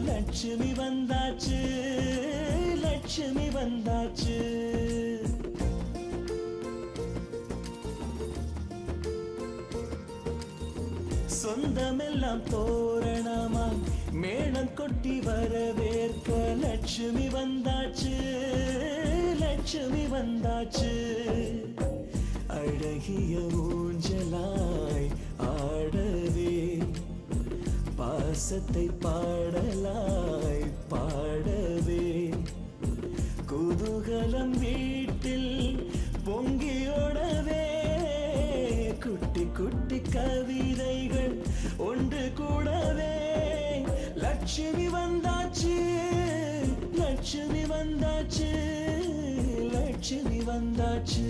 லட்சுமி வந்தாச்சு, லட்சுமி வந்தாச்சு. சொந்தமெல்லாம் தோரணமா மேளம் கொட்டி வரவேற்க லட்சுமி வந்தாச்சு, லட்சுமி வந்தாச்சு. அழகிய ஊஞ்சலாய் ஆடவே பாசத்தை பாடலாய் பாடவே குதூகலம் வீட்டில் பொங்கியோடவே குட்டி குட்டி கவிதைகள் ஒன்று கூடவே லட்சுமி வந்தாச்சு, லட்சுமி வந்தாச்சு, லட்சுமி வந்தாச்சு.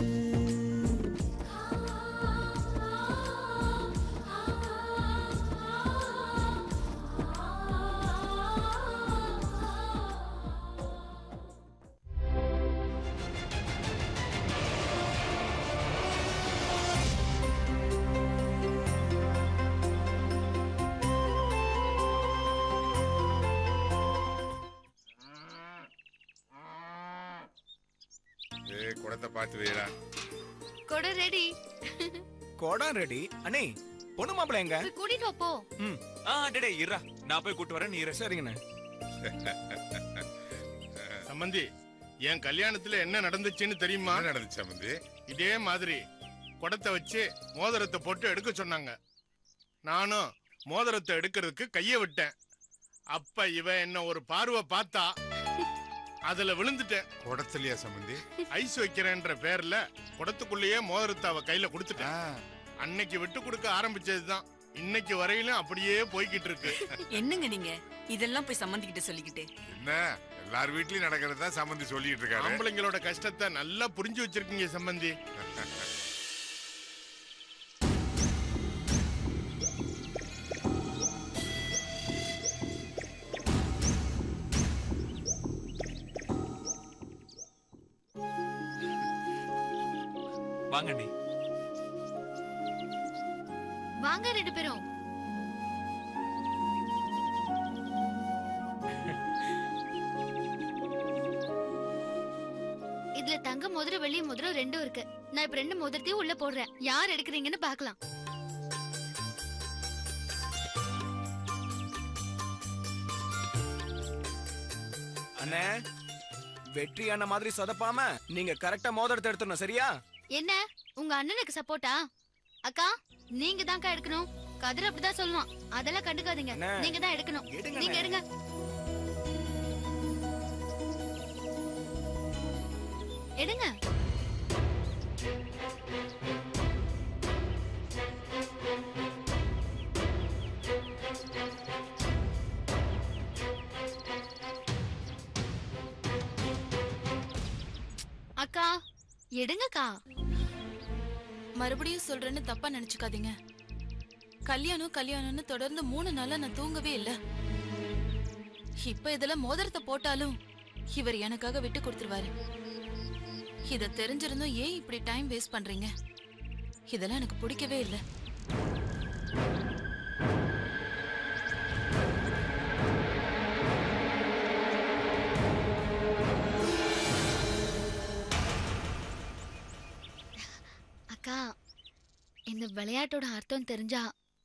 குடத்தை பார்த்து வைடா. குடம் ரெடி. குடம் ரெடி. அண்ணே பொண்ணு மாப்பிள்ளை எங்க? கூட்டிட்டு போ. டேடே இருடா, நான் போய் கூட்டி வரேன், நீ இரு. சரிங்கண்ணே. சம்பந்தி, என் கல்யாணத்துல என்ன நடந்துச்சுன்னு தெரியுமா? நடந்துச்சு சம்பந்தி. இதே மாதிரி குடத்தை வச்சு மோதிரத்தை போட்டு எடுக்க சொன்னாங்க. நானும் மோதிரத்தை எடுக்கிறதுக்கு கைய விட்டேன். அப்ப இவ என்ன ஒரு பார்வை பார்த்தா, அதுல விழுந்துட்டேன். குடத்துலயா சம்பந்தி? ஐஸ் வைக்கிறேன்ற பேர்ல குடத்துக்குள்ளேயே மோதிரத்தை அவ கையில கொடுத்துட்டேன். அன்னைக்கு விட்டு கொடுக்க ஆரம்பிச்சதுதான் இன்னைக்கு வரையிலும் அப்படியே போய்கிட்டு இருக்கு. என்னங்க நீங்க இதெல்லாம் போய் சம்பந்திக்கிட்ட சொல்லிக்கிட்டு? என்ன எல்லார் வீட்லயும் நடக்கிறதா சம்பந்தி சொல்லிட்டு இருக்காரு. ஆம்பளைங்களோட கஷ்டத்தை நல்லா புரிஞ்சு வச்சிருக்கீங்க சம்பந்தி. வாங்கண்ணே. வாங்க ரெண்டு பேரும். இதுல தங்க மோதிரம் வெள்ளி மோதிரம் ரெண்டும் இருக்கு. நான் இப்ப ரெண்டு மோதிரத்தையும் உள்ள போடுறேன். யார் எடுக்கிறீங்கன்னு பாக்கலாம். அண்ணே, வெற்றியான மாதிரி சொதப்பாம நீங்க கரெக்டா மோதிரத்தை எடுத்துடணும், சரியா? என்ன உங்க அண்ணனுக்கு சப்போர்ட்டா? அக்கா நீங்க தான் எடுக்கணும். கதிர் அப்படிதான் சொல்லுவான். அதெல்லாம் கண்டுக்காதீங்க, நீங்க தான் எடுக்கணும். நீங்க எடுங்க. எடுங்க. அக்கா எடுங்கக்கா. மறுபடியும் சொல்றேன்னு தப்பா நினைச்சுக்காதீங்க. கல்யாணம் கல்யாணம்னு தொடர்ந்து 3 நாளா நான் தூங்கவே இல்ல. இப்ப இதெல்லாம் மோதிரத்தை போட்டாலும் இவர் எனக்காக விட்டு கொடுத்துருவாரு. இத தெரிஞ்சிருந்தும் ஏன் இப்படி டைம் வேஸ்ட் பண்றீங்க? இதெல்லாம் எனக்கு பிடிக்கவே இல்ல. அக்கா, இந்த விளையாட்டோட அர்த்தம் தெரிஞ்சா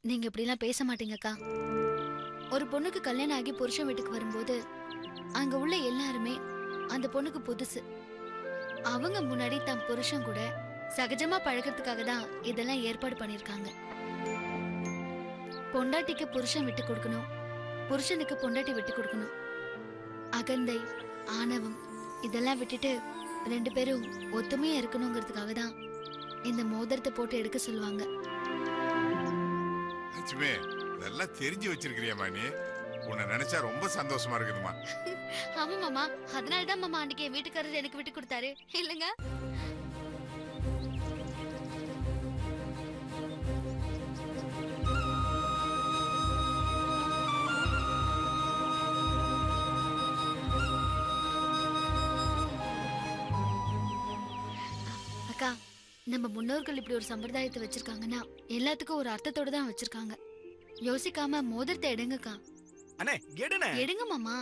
நீங்க இப்படி எல்லாம் பேச மாட்டீங்கக்கா. ஒரு பொண்ணுக்கு கல்யாணம் ஆகி புருஷன் வீட்டுக்கு வரும்போது அங்க உள்ள எல்லாருமே அந்த பொண்ணுக்கு புதுசு. அவங்க முன்னாடி தம் புருஷன் கூட சகஜமா பழகிறதுக்காக தான் இதெல்லாம் ஏற்பாடு பண்ணிருக்காங்க. பொண்டாட்டிக்கு புருஷன் விட்டு கொடுக்கணும், புருஷனுக்கு பொண்டாட்டி விட்டு கொடுக்கணும். அகந்தை, ஆணவம் இதெல்லாம் விட்டுட்டு ரெண்டு பேரும் ஒத்துமையா இருக்கணுங்கிறதுக்காக தான் இந்த மோதிரத்தை போட்டு எடுக்க சொல்லுவாங்க. லட்சுமி இதெல்லாம் தெரிஞ்சு வச்சிருக்கிறியாமா நீ? உன்னை நினைச்சா ரொம்ப சந்தோஷமா இருக்குதுமா. ஆமா மாமா, அதனாலதான் மாமா அன்னைக்கு என் வீட்டுக்காரர் எனக்கு விட்டு கொடுத்தாரு இல்லங்க. அக்கா, நம்ம முன்னோர்கள் இப்படி ஒரு சம்பிரதாயத்தை வச்சிருக்காங்கன்னா எல்லாத்துக்கும் ஒரு அர்த்தத்தோட தான் வச்சிருக்காங்க. யோசிக்காம மோதிரத்தை எடுங்கக்கா. அண்ணே எடுண்ணே. எடுங்க மாமா.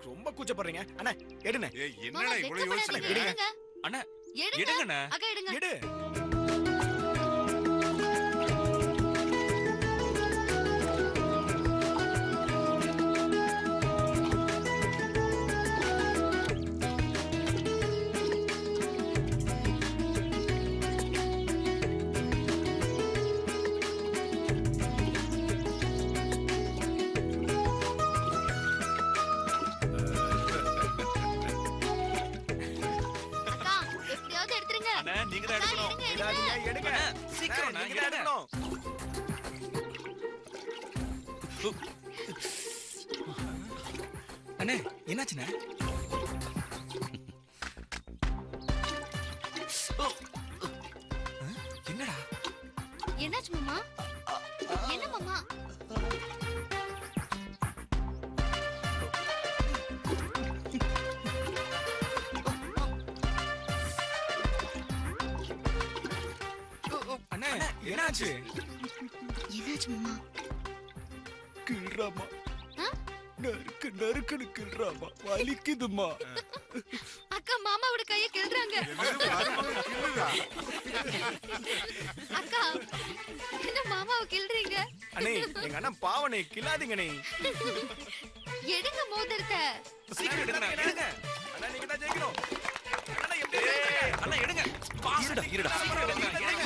ரொம்ப கூச்சப்படுறீங்க. அண்ணே எடுண்ணே. ஏய் மாமா, என்னடா இவ்வளவு வெட்கப்படாதீங்க, யோசிக்கிறீங்க? எடுங்க. அண்ணா எடுங்க. எடுங்கண்ணே. அக்கா எடுங்க. எடு. அக்கா, எப்படியாவது எடுத்துருங்க. அண்ணே நீங்க தான் அக்கா, எடுக்கணும். எடுங்க, விடாதீங்க, எடுங்க. சீக்கிரம் நீங்க தான் எடுக்கணும். அண்ணே என்னாச்சுண்ணே? என்னடா? என்னாச்சு மாமா? என்ன மாமா? அண்ணே என்னாச்சு? என்னாச்சு மாமா? கிள்றாமா. ஆ? நறுக்குன்னு கிள்றாமா. வலிக்குதுமா. அக்கா மாமாவோட கையை கிள்றாங்க. என்னது மருமக கிள்ளுதா? அக்கா, என்ன மாமாவை கிள்றீங்க? அண்ணே எங்க அண்ணன் பாவனே கிள்ளாதீங்கண்ணே. எடுங்க மோதிரத்தை. சீக்கிரம் எடுங்க, எடுங்க. அண்ணா நீங்க தான் ஜெயிக்கணும். அண்ணா எப்படி அண்ணா எடுங்க. இருடா.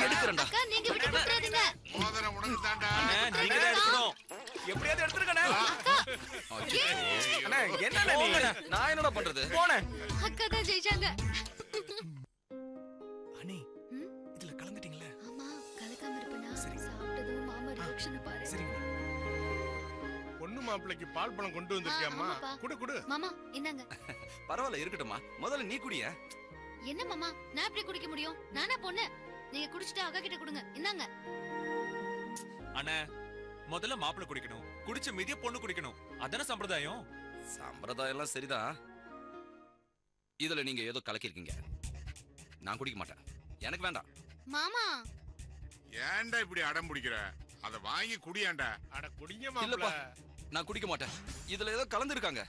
எடுக்கிறேன்டா. அக்கா, நீங்க விட்டு கொடுத்துறாதீங்க. மோதிரம் உனக்கு தாண்டா. நீங்க தான் எடுக்கணும். எப்படியாவது எடுத்துருக்கண்ணே. அண்ணா என்ன போங்கண்ணே. நான் என்னடா பண்றது? போனேன். அக்கா தான் ஜெயிச்சாங்க. அண்ணே ம்? இதுல கலந்துட்டீங்களே. ஆமா, கலக்காம இருப்பனா? சரி. சாப்பிட்டதும் மாமா ரியாக்ஷனை பாரு. சரிங்க. பொண்ணு மாப்பிள்ளைக்கு பால் பழம் கொண்டு வந்திருக்கியாம்மா? ஆமாப்பா. குடு குடு. மாமா, இந்தாங்க. பரவாயில்ல இருக்கட்டும்மா. முதல்ல நீ குடிய. என்ன மாமா, நான் எப்படி குடிக்க முடியும்? நானா பொண்ணு. நீங்க குடிச்சிட்டு அக்கா கிட்ட கொடுங்க. இந்தாங்க. அண்ணா முதல்ல மாப்பிள்ளை குடிக்கணும், குடிச்ச மிதிய பொண்ணு குடிக்கணும். அதான சம்பிரதாயம். சம்பிரதாயம் எல்லாம் சரிதான். இதுல நீங்க ஏதோ கலக்கிருக்கீங்க. நான் குடிக்க மாட்டேன். எனக்கு வேண்டாம். மாமா, ஏன்டா இப்படி அடம் பிடிக்கிற? அத வாங்கி குடியாண்டா. அட குடிங்க இல்லப்பா மாப்பிள்ளை. நான் குடிக்க மாட்டேன். இதுல ஏதோ கலந்துருக்காங்க.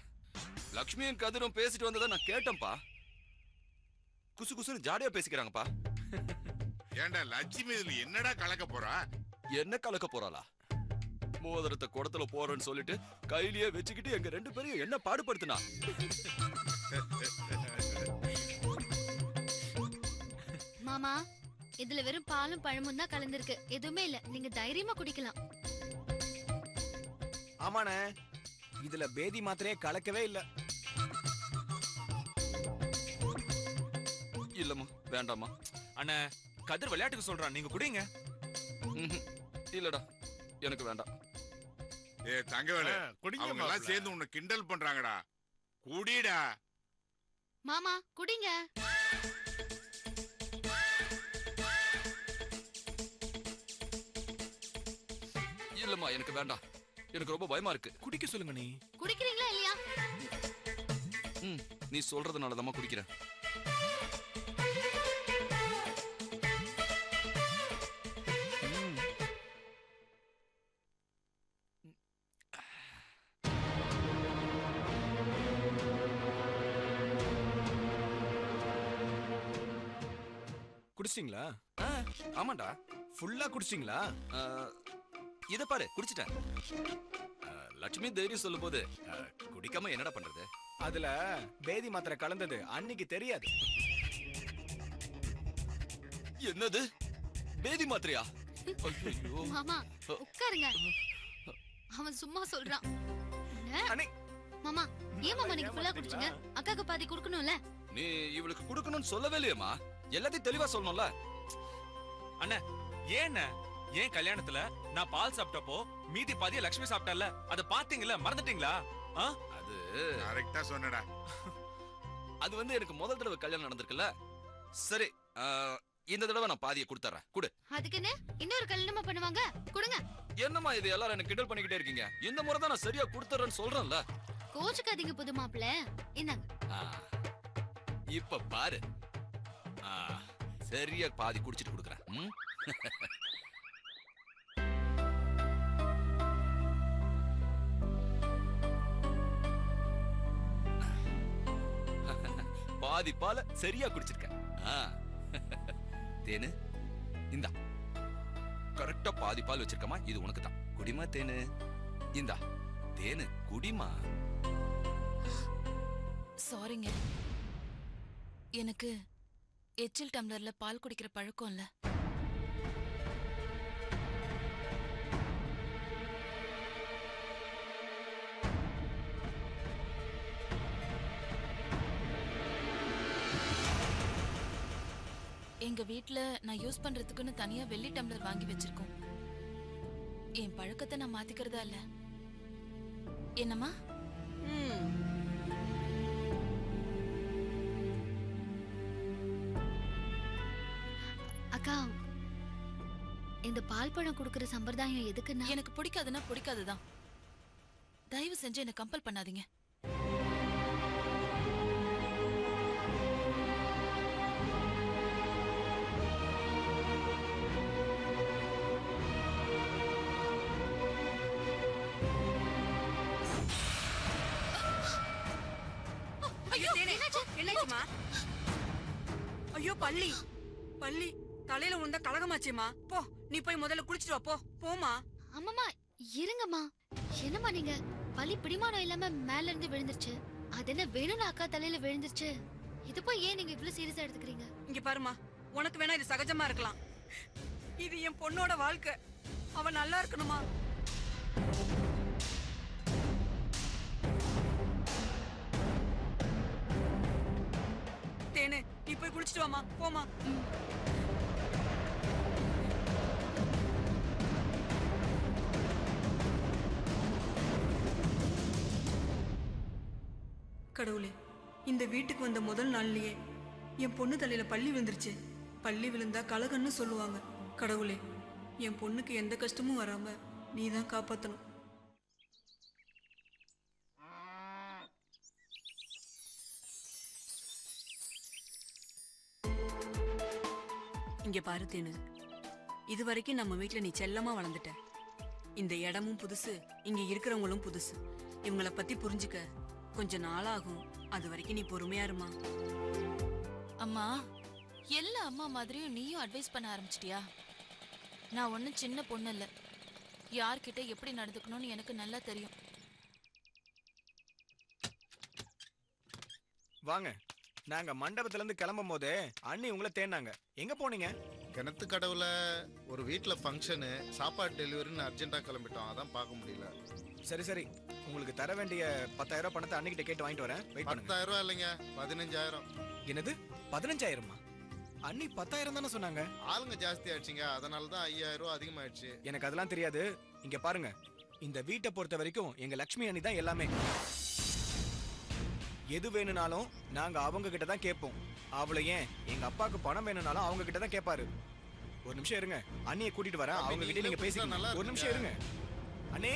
லக்ஷ்மியும் கதிரும் பேசிட்டு வந்ததை நான் கேட்டேன்ப்பா. குசு குசுன்னு ஜாலியா பேசிக்கிறாங்கப்பா. ஏன்டா லட்சுமி இதுல என்னடா கலக்க போறா? என்ன கலக்க போறாளா? மோதிரத்தை குடத்துல போறேன்னு சொல்லிட்டு கையிலேயே வச்சுக்கிட்டு எங்க ரெண்டு பேரையும் என்ன பாடுபடுத்தினா? மாமா, இதுல வெறும் பாலும் பழமும் தான் கலந்திருக்கு. எதுவுமே இல்ல. நீங்க தைரியமா குடிக்கலாம். ஆமாண்ணே இதுல பேதி மாத்திரையே கலக்கவே இல்ல. இல்லம்மா வேண்டாம்மா. அண்ணா கதிர் விளையாட்டுக்கு சொல்றான், நீங்க குடிங்க. ம்ஹும். இல்லடா எனக்கு வேண்டாம். ஏ தங்கவேலு, குடிங்க அவங்க எல்லாம் மாப்பிள்ளை. சேர்ந்து உன்னை கிண்டல் பண்றாங்கடா. குடிடா. மாமா, குடிங்க. இல்லம்மா எனக்கு வேண்டாம். எனக்கு ரொம்ப பயமா இருக்கு. குடிக்க சொல்லுங்க நீ. குடிக்கிறீங்களா இல்லையா? நீ சொல்றதுனாலதாம்மா குடிக்கிறேன். குடிச்சிட்டீங்களா? ஆமாண்டா. ஃபுல்லா குடிச்சிட்டீங்களா? இத பாரு குடிச்சிட்டேன். லட்சுமி தைரியம் சொல்லும் போது குடிக்காம என்னடா பண்றது? அதுல பேதி மாத்திரை கலந்தது அன்னைக்கு தெரியாது. என்னது பேதி மாத்திரையா? ஐயோ. மாமா, உட்காருங்க. அவன் சும்மா சொல்றான். என்ன? அண்ணே மாமா, ஏன் மாமா நீங்க ஃபுல்லா குடிச்சீங்க? அக்காக்கு பாதி குடுக்கணும்ல? நீ இவளுக்கு கொடுக்கணும்னு சொல்லவே இல்லையம்மா. எல்லாத்தையும் தெளிவா சொல்லணும்ல. அண்ணே ஏன் ஏன் கல்யாணத்துல நான் பால் சாப்பிட்டப்போ மீதி பாதிய லட்சுமி சாப்பிட்டால, அத பாத்தீங்களா? மறந்துட்டீங்களா? அது கரெக்டா சொன்னடா. அது வந்து எனக்கு முதல் தடவை கல்யாணம் நடந்திருக்குல்ல. சரி, இந்த தடவை நான் பாதியை கொடுத்துறேன். குடு. அதுக்குன்னு இன்னொரு கல்யாணமா பண்ணுவாங்க? கொடுங்க. என்னம்மா இது எல்லாரும் என்ன கிண்டல் பண்ணிக்கிட்டே இருக்கீங்க? இந்த முறை தான் நான் சரியா கொடுத்துறேன்னு சொல்றேன்ல. கோச்சுக்காதீங்க புது மாப்பிள்ள. இந்தாங்க. இப்ப பாரு. சரியா பாதி குடிச்சிட்டு கொடுக்குறேன். பாதி பால சரியா குடிச்சிருக்கேன். தேனு இந்தா, கரெக்டா பாதி பால் வச்சிருக்கமா, இது உனக்கு தான். குடிமா தேனு. இந்தா தேனு, குடிமா. சாரிங்க, எனக்கு எச்சில் டம்ளர்ல பால் குடிக்கிற பழக்கம் இல்ல. எங்க வீட்ல நான் யூஸ் பண்றதுக்குன்னு தனியா வெள்ளி டம்ளர் வாங்கி வச்சிருக்கோம். என் பழக்கத்தை நான் மாத்திக்கிறதா இல்ல. என்னம்மா? அக்கா, இந்த பால் பழம் குடுக்கிற சம்பிரதாயம் எதுக்குன்னா? எனக்கு பிடிக்காதுன்னா பிடிக்காதுதான். தயவு செஞ்சு என்ன கம்பல் பண்ணாதீங்க. என்னாச்சுமா? ஐயோ பள்ளி பள்ளி தலையில விழுந்தா கலகமாச்சேமா. போ, நீ போய் முதல்ல குளிச்சிட்டு வா. போமா. அம்மாமா இருங்கம்மா. என்னம்மா நீங்க? பள்ளி பிடிமானம் இல்லாம மேல இருந்து விழுந்துருச்சு. அது என்ன வேணும்னு அக்கா தலையில விழுந்துருச்சு. இது போய் ஏன் நீங்க இவ்வளவு சீரியஸா எடுத்துக்கிறீங்க? இங்க பாருமா, உனக்கு வேணா இது சகஜமா இருக்கலாம். இது என் பொண்ணோட வாழ்க்கை. அவ நல்லா இருக்கணுமா? தேனு, நீ போய் குளிச்சிட்டு வாமா. போமா. கடவுளே, இந்த வீட்டுக்கு வந்த முதல் நாள்லயே என் பொண்ணு தலையில பள்ளி விழுந்துருச்சு. பள்ளி விழுந்தா கலகன்னு சொல்லுவாங்க. கடவுளே, என் பொண்ணுக்கு எந்த கஷ்டமும் வராம நீதான் காப்பாத்தணும். இங்க பாரு தேனு, இது வரைக்கும் நம்ம வீட்டுல நீ செல்லமா வளர்ந்துட்ட. இந்த இடமும் புதுசு, இங்க இருக்கிறவங்களும் புதுசு. இவங்களை பத்தி புரிஞ்சுக்க கொஞ்ச நாளாகும். அது வரைக்கும் நீ பொறுமையா இருமா. அம்மா, எல்லா அம்மா மாதிரியும் நீயும் அட்வைஸ் பண்ண ஆரம்பிச்சிட்டியா? நான் ஒன்னும் சின்ன பொண்ணு இல்ல. யார்கிட்ட எப்படி நடந்துக்கணும்னு எனக்கு நல்லா தெரியும். வாங்க. நாங்க மண்டபத்துல இருந்து கிளம்பும் போதே அண்ணி உங்களை தேடினாங்க. எங்க போனீங்க? கிணத்து கடவுல ஒரு வீட்டுல ஃபங்க்ஷனு, சாப்பாடு டெலிவரின்னு அர்ஜென்ட்டா கிளம்பிட்டோம். அதான் பார்க்க முடியல. சரி சரி, உங்களுக்கு தர வேண்டிய 10,000 பணத்தை அன்னிக்கிட்ட கேட்டு வாங்கிட்டு வரேன். 10,000 ரூபாய் இல்லைங்க, 15,000. என்னது 15,000மா? அண்ணி 10,000 தானே சொன்னாங்க. ஆளுங்க ஜாஸ்தி ஆயிடுச்சுங்க, அதனாலதான் 5,000 ரூபாய் அதிகமாயிடுச்சு. எனக்கு அதெல்லாம் தெரியாது. இங்க பாருங்க, இந்த வீட்டை பொறுத்த வரைக்கும் எங்க லட்சுமி அண்ணி தான் எல்லாமே. எது வேணும்னாலும் நாங்க அவங்க கிட்ட தான் கேட்போம். அவளை ஏன் எங்க அப்பாவுக்கு பணம் வேணும்னாலும் அவங்க கிட்ட தான் கேட்பாரு. ஒரு நிமிஷம் இருங்க, அண்ணியை கூட்டிட்டு வரேன். அவங்க கிட்ட நீங்க பேசிக்கலாம். ஒரு நிமிஷம் இருங்க அண்ணே.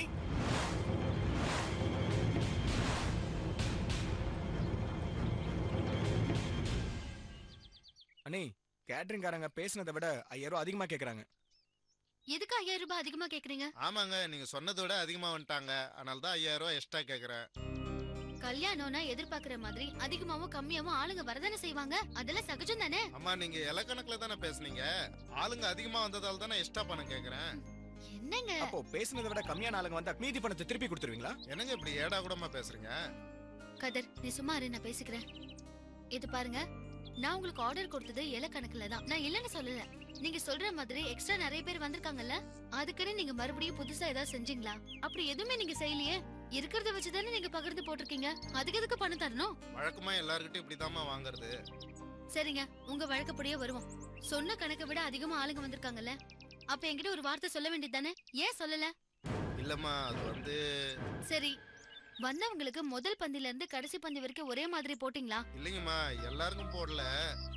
அண்ணே, கேட்டரிங் காரங்க பேசினதை விட 5,000 ரூபாய் அதிகமா கேக்குறாங்க. எதுக்கு 5,000 ரூபாய் அதிகமா கேக்குறீங்க? ஆமாங்க, நீங்க சொன்னதை விட அதிகமா வந்துட்டாங்க. அதனால தான் 5,000 ரூபாய் எக்ஸ்ட்ரா கேக்குறேன். கல்யாணம்னா எதிர்பார்க்கிற மாதிரி அதிகமாவும் கம்மியாவும் ஆளுங்க வரதானே செய்வாங்க. அதெல்லாம் சகஜம் தானே. அம்மா, நீங்க இலக்கணக்குல தானே பேசுனீங்க. ஆளுங்க அதிகமா வந்ததால தானே எக்ஸ்ட்ரா பணம் கேக்குறேன். என்னங்க? அப்போ பேசினதை விட கம்மியான ஆளுங்க வந்தா மீதி பணத்தை திருப்பி கொடுத்துருவீங்களா? என்னங்க இப்படி ஏடா கூடமா பேசுறீங்க? கதர், நீ சும்மா இரு, நான் பேசிக்கிறேன். இது பாருங்க, நான் உங்களுக்கு ஆர்டர் கொடுத்தது இலக்கணக்குல தான். நான் இல்லன்னு சொல்லல. நீங்க சொல்ற மாதிரி எக்ஸ்ட்ரா நிறைய பேர் வந்திருக்காங்கல்ல, அதுக்குன்னு நீங்க மறுபடியும் புதுசா ஏதாவது செஞ்சீங்களா? அப்படி எதுவுமே நீங்க செய்யலையே. இருக்கிறத வச்சுதானே நீங்க பகிர்ந்து போட்டிருக்கீங்க. அதுக்கு எதுக்கு பணம் தரணும்? வழக்கமா எல்லார்கிட்டயும் இப்படிதாம்மா வாங்குறது. சரிங்க, உங்க வழக்கப்படியே வருவோம். சொன்ன கணக்கை விட அதிகமா ஆளுங்க வந்திருக்காங்கல்ல, அப்ப என்கிட்ட ஒரு வார்த்தை சொல்ல வேண்டியது தானே? ஏன் சொல்லல? இல்லம்மா அது வந்து சரி, வந்தவங்களுக்கு முதல் பந்தில இருந்து கடைசி பந்தி வரைக்கும் ஒரே மாதிரி போட்டீங்களா? இல்லைங்கம்மா, எல்லாருக்கும் போடல,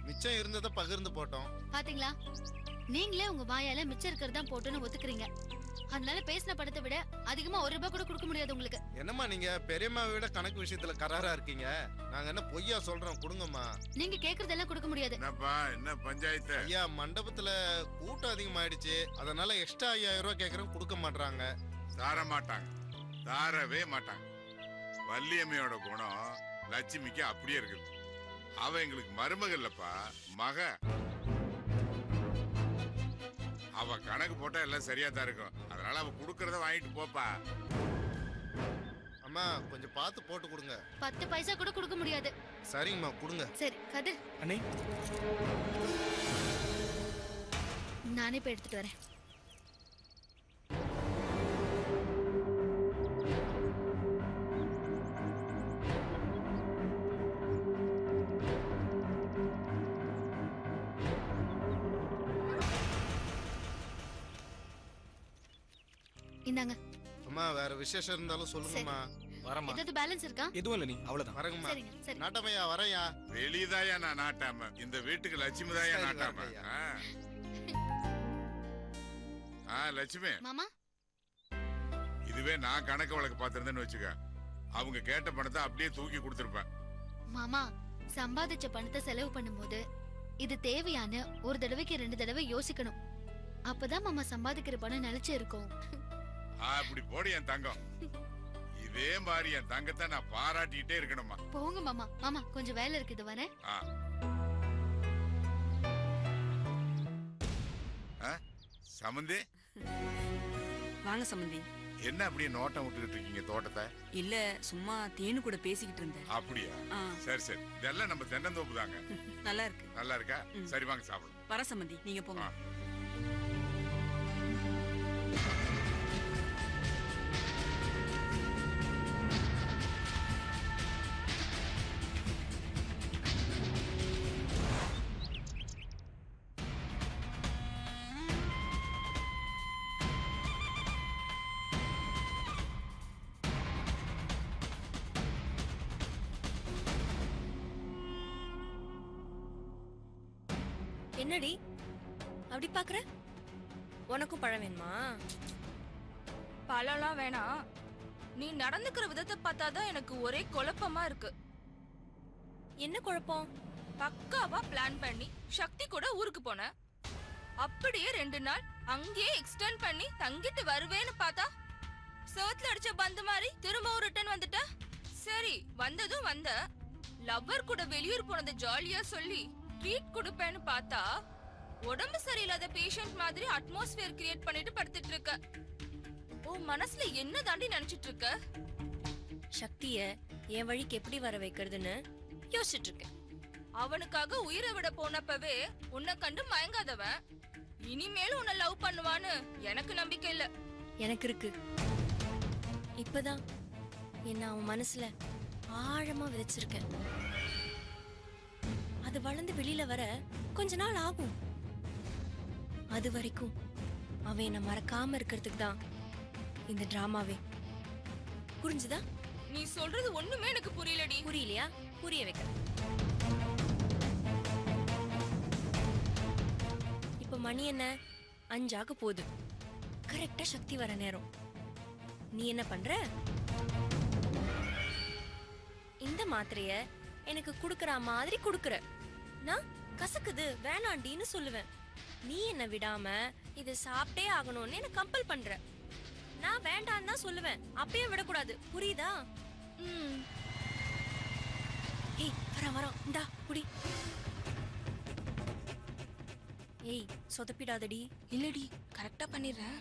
மிச்சம் இருந்ததை பகிர்ந்து போட்டோம். பாத்தீங்களா, நீங்களே உங்க வாயால மிச்சம் இருக்கிறதா போட்டுன்னு ஒத்துக்கிறீங்க. அதனால பேசின படத்தை விட அதிகமா ₹1 கூட கொடுக்க முடியாது உங்களுக்கு. என்னம்மா நீங்க பெரியம்மாவை விட கணக்கு விஷயத்துல கராரா இருக்கீங்க. நாங்க என்ன பொய்யா சொல்றோம்? கொடுங்கம்மா. நீங்க கேக்குறதெல்லாம் கொடுக்க முடியாது. என்னப்பா என்ன பஞ்சாயத்து? ஐயா, மண்டபத்துல கூட்டம் அதிகமாயிடுச்சு, அதனால எக்ஸ்ட்ரா 5000 ரூபாய் கேக்குறோம், கொடுக்க மாட்டாங்க. தார மாட்டாங்க, தாரவே மாட்டாங்க. வள்ளியம்மையோட குணம் லட்சுமிக்கு அப்படியே இருக்குது. அவ எங்களுக்கு மருமகள் இல்லப்பா, மக. அவ கணக்கு போட்டா எல்லாம் சரியா தான் இருக்கும். அதனால அவ குடுக்கறத வாங்கிட்டு போப்பா. அம்மா கொஞ்சம் பார்த்து போட்டு கொடுங்க. 10 பைசா கூட கொடுக்க முடியாது. சரிங்கம்மா, கொடுங்க. சரி கதிர், அண்ணே நானே போய் எடுத்துட்டு வரேன். இந்தாங்க. அம்மா வேற விசேஷம் இருந்தாலும் சொல்லுங்கம்மா. வரமா. ஏதாவது பேலன்ஸ் இருக்கா? எதுவும் இல்ல, நீ அவ்வளவுதான். வரங்கம்மா. சரிங்க, சரி. நாட்டமையா வரையா. வெளியதாயா நான் நாட்டாம, இந்த வீட்டுக்கு லட்சுமி தாயா சரி, நாட்டாம. வரேன்யா. லட்சுமி, மாமா, இதுவே நான் கணக்கு வழக்கு பார்த்திருந்தேன்னு வச்சுக்க, அவங்க கேட்ட பணத்தை அப்படியே தூக்கி கொடுத்துருப்பேன். மாமா சம்பாதிச்ச பணத்தை செலவு பண்ணும்போது இது தேவையான ஒரு தடவைக்கு 2 தடவை யோசிக்கணும். அப்பதான் மாமா சம்பாதிக்கிற பணம் நிலைச்சு இருக்கும். அப்படி போடு என் தங்கம். இதே மாதிரி என் தங்கத்தை நான் பாராட்டிட்டே இருக்கணுமா? போங்க மாமா. மாமா கொஞ்சம் வேலை இருக்குது, வரேன். சமந்தி, வாங்க சம்பந்தி. என்ன அப்படியே நோட்டம் விட்டுக்கிட்டு இருக்கீங்க தோட்டத்தை? இல்ல, சும்மா தேனு கூட பேசிக்கிட்டு இருந்தேன். அப்படியா? ஆ. சரி சரி, இதெல்லாம் நம்ம தென்னந்தோப்பு தாங்க. நல்லா இருக்கு. நல்லா இருக்கா? சரி வாங்க சாப்பிடுங்க. வர சம்பந்தி, நீங்க போங்க. என்னடி அப்படி பாக்குற? உனக்கும் பழம் வேணுமா? பழம்லாம் வேணாம். நீ நடந்துக்கிற விதத்தை பார்த்தாதான் எனக்கு ஒரே குழப்பமா இருக்கு. என்ன குழப்பம்? பக்காவா பிளான் பண்ணி சக்தி கூட ஊருக்கு போன, அப்படியே 2 நாள் அங்கேயே எக்ஸ்டெண்ட் பண்ணி தங்கிட்டு வருவேன்னு பார்த்தா சோத்துல அடிச்ச பந்து மாதிரி திரும்பவும் ரிட்டர்ன் வந்துட்ட. சரி, வந்ததும் வந்த லவ்வர் கூட வெளியூர் போனதை ஜாலியா சொல்லி ட்ரீட் கொடுப்பேன்னு பார்த்தா உடம்பு சரியில்லாத பேஷண்ட் மாதிரி அட்மாஸ்பியர் கிரியேட் பண்ணிட்டு படுத்துட்டு இருக்க. ஓ மனசுல என்ன தாண்டி நினைச்சிட்டு இருக்க? சக்திய என் வழிக்கு எப்படி வர வைக்கிறதுன்னு யோசிச்சுட்டு இருக்கேன். அவனுக்காக உயிரை விட போனப்பவே உன்னை கண்டு மயங்காதவன் இனிமேலும் உன்னை லவ் பண்ணுவான்னு எனக்கு நம்பிக்கை இல்ல. எனக்கு இருக்கு. இப்பதான் என்ன அவன் மனசுல ஆழமா விதைச்சிருக்கேன். அது வளர்ந்து வெளியில வர கொஞ்ச நாள் ஆகும். அது வரைக்கும் அவன் என்ன மறக்காம இருக்கிறதுக்கு தான் இந்த டிராமாவே. புரிஞ்சுதா? நீ சொல்றது ஒண்ணுமே எனக்கு புரியலடி. புரியலையா? புரிய வைக்க. இப்ப மணி என்ன? 5 போகுது. கரெக்டா சக்தி வர நேரம். நீ என்ன பண்ற? இந்த மாத்திரைய எனக்கு குடுக்கற மாதிரி குடுக்கற. நான் கசக்குது வேணாண்டின்னு சொல்லுவேன். நீ என்ன விடாம இத சாப்பிட்டே ஆகணும்னு என்ன கம்பல் பண்ற. நான் வேண்டான்னு தான் சொல்லுவேன். அப்பயே விடக்கூடாது. புரியுதா? ஏய் வரோம் இந்தா குடி. ஏய் சொதப்பிடாதடி. இல்லடி, கரெக்டா பண்ணிடுறேன்.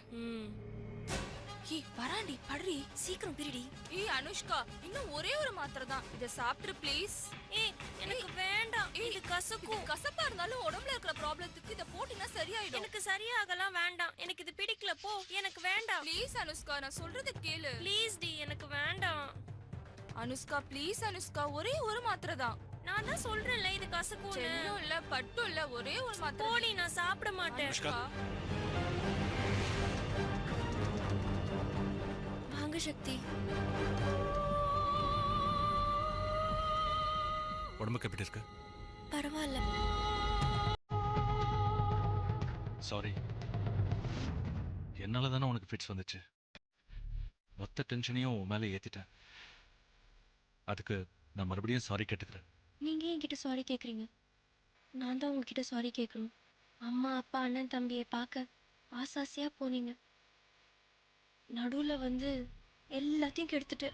ஏய் வராண்டி, படுறி. சீக்கிரம் பிரிடி. ஏய் அனுஷ்கா, இன்னும் ஒரே ஒரு மாத்திரை தான். இத சாப்பிட்டு ப்ளீஸ். ஏய் எனக்கு வேண்டாம். இது கசக்கும். கசப்பா இருந்தாலும் உடம்புல இருக்கிற ப்ராப்ளத்துக்கு இத போட்டினா சரியாயிடும். எனக்கு சரியாகலாம் வேண்டாம். எனக்கு இது பிடிக்கல போ. எனக்கு வேண்டாம். ப்ளீஸ் அனுஷ்கா, நான் சொல்றது கேளு. ப்ளீஸ் டி, எனக்கு வேண்டாம். அனுஷ்கா ப்ளீஸ் அனுஷ்கா, ஒரே ஒரு மாத்திரை தான். நான் தான் சொல்றேன்ல இது கசக்கும். செல்லும் இல்ல பட்டும் இல்ல, ஒரே ஒரு மாத்திரை. போடி, நான் சாப்பிட மாட்டேன். அனுஷ்கா. வாங்க சக்தி. உடம்புக்கு எப்படி இருக்கு? பரவாயில்ல. சாரி, என்னால தானே உனக்கு ஃபிட்ஸ் வந்துச்சு. மொத்த டென்ஷனையும் உன் மேலே ஏத்திட்டேன். அதுக்கு நான் மறுபடியும் சாரி கேட்டுக்கிறேன். நீங்க என்கிட்ட சாரி கேக்குறீங்க? நான் தான் உங்ககிட்ட சாரி கேட்கணும். அம்மா அப்பா அண்ணன் தம்பியை பார்க்க ஆசாசியா போனீங்க. நடுவுல வந்து எல்லாத்தையும் கெடுத்துட்டு.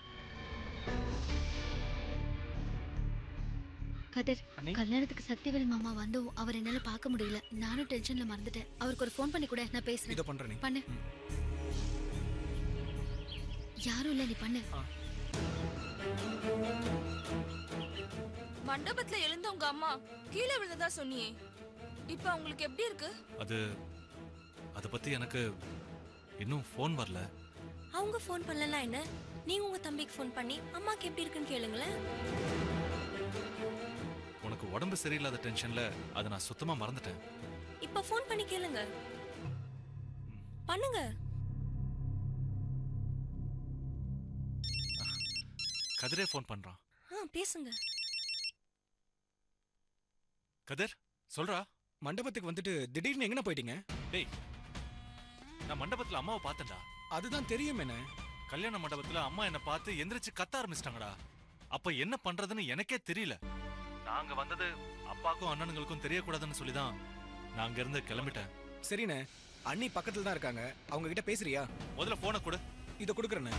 கதிர், அண்ணி. கல்யாணத்துக்கு சக்திவேல் மாமா வந்தும் அவர் என்னால பார்க்க முடியல. நானும் டென்ஷன்ல மறந்துட்டேன். அவருக்கு ஒரு ஃபோன் பண்ணி கூட, நான் பேசுறேன். இதை பண்றேன். பண்ணு. யாரும் இல்ல, நீ பண்ணு. மண்டபத்துல எழுந்த உங்க அம்மா கீழே விழுந்ததா சொன்னியே, இப்ப உங்களுக்கு எப்படி இருக்கு? அதை பத்தி எனக்கு இன்னும் ஃபோன் வரல. அவங்க ஃபோன் பண்ணலனா என்ன? நீங்க உங்க தம்பிக்கு ஃபோன் பண்ணி அம்மாக்கு எப்படி இருக்குன்னு கேளுங்களேன். உனக்கு உடம்பு சரியில்லாத டென்ஷன்ல அதை நான் சுத்தமா மறந்துட்டேன். இப்ப ஃபோன் பண்ணி கேளுங்க. பண்ணுங்க. கதிரே ஃபோன் பண்றான். பேசுங்க. கதிர், சொல்றா. மண்டபத்துக்கு வந்துட்டு திடீர்னு எங்கன போயிட்டீங்க? டேய், நான் மண்டபத்துல அம்மாவை பார்த்தேன்டா. அதுதான் தெரியும். என்ன கல்யாண மண்டபத்துல அம்மா என்ன பார்த்து எந்திரிச்சு கத்த ஆரம்பிச்சிட்டாங்கடா. அப்ப என்ன பண்றதுன்னு எனக்கே தெரியல. நாங்க வந்தது அப்பாக்கும் அண்ணனுங்களுக்கும் தெரியக்கூடாதுன்னு சொல்லிதான் நான் அங்க இருந்து கிளம்பிட்டேன். சரிண்ணே, அண்ணி பக்கத்துல தான் இருக்காங்க. அவங்க கிட்ட பேசுறியா? முதல்ல போனை கொடு. இதை கொடுக்குறேண்ணே.